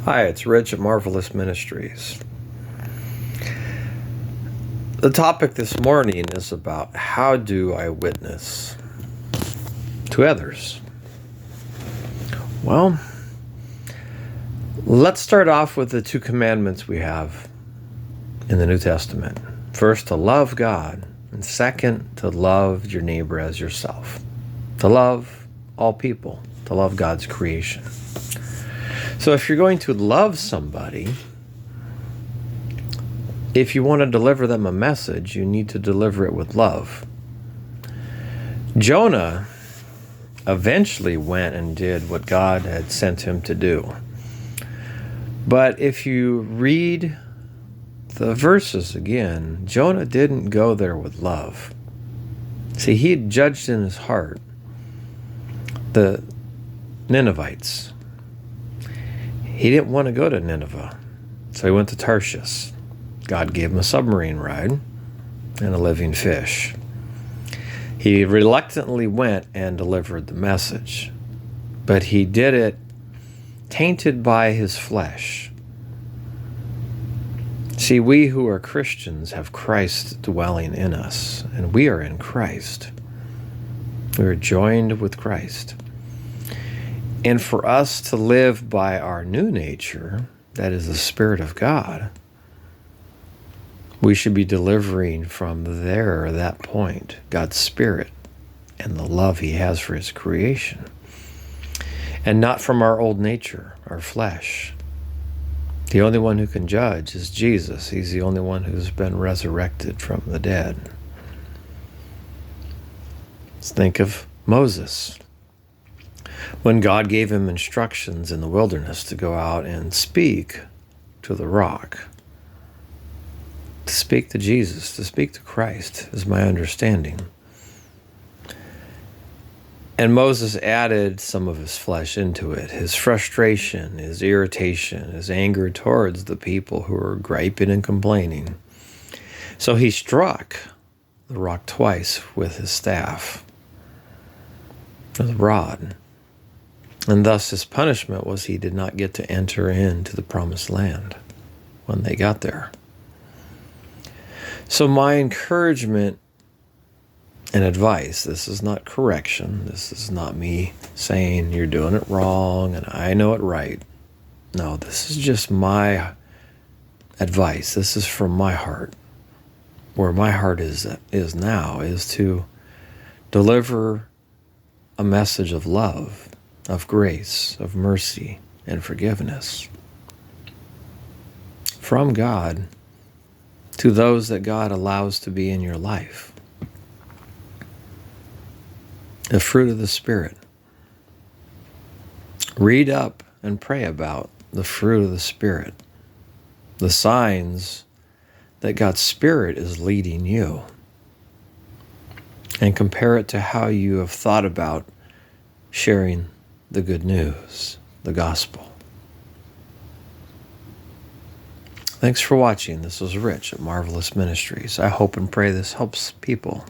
Hi, it's Rich at Marvelous Ministries. The topic this morning is about how do I witness to others? Well, let's start off with the two commandments we have in the New Testament. First, to love God, and second, to love your neighbor as yourself. To love all people, to love God's creation. So if you're going to love somebody, if you want to deliver them a message, you need to deliver it with love. Jonah eventually went and did what God had sent him to do. But if you read the verses again, Jonah didn't go there with love. See, he had judged in his heart the Ninevites. He didn't want to go to Nineveh, so he went to Tarshish. God gave him a submarine ride and a living fish. He reluctantly went and delivered the message, but he did it tainted by his flesh. See, we who are Christians have Christ dwelling in us, and we are in Christ. We are joined with Christ. And for us to live by our new nature, that is the Spirit of God, we should be delivering from that point, God's Spirit and the love He has for His creation. And not from our old nature, our flesh. The only one who can judge is Jesus. He's the only one who's been resurrected from the dead. Let's think of Moses. When God gave him instructions in the wilderness to go out and speak to the rock, to speak to Jesus, to speak to Christ, is my understanding. And Moses added some of his flesh into it, his frustration, his irritation, his anger towards the people who were griping and complaining. So he struck the rock twice with his staff, with a rod. And thus his punishment was he did not get to enter into the promised land when they got there. So my encouragement and advice, this is not correction, this is not me saying you're doing it wrong and I know it right. No, this is just my advice. This is from my heart. Where my heart is now is to deliver a message of love, of grace, of mercy, and forgiveness from God to those that God allows to be in your life. The fruit of the Spirit. Read up and pray about the fruit of the Spirit, the signs that God's Spirit is leading you, and compare it to how you have thought about sharing the good news, the gospel. Thanks for watching. This was Rich at Marvelous Ministries. I hope and pray this helps people.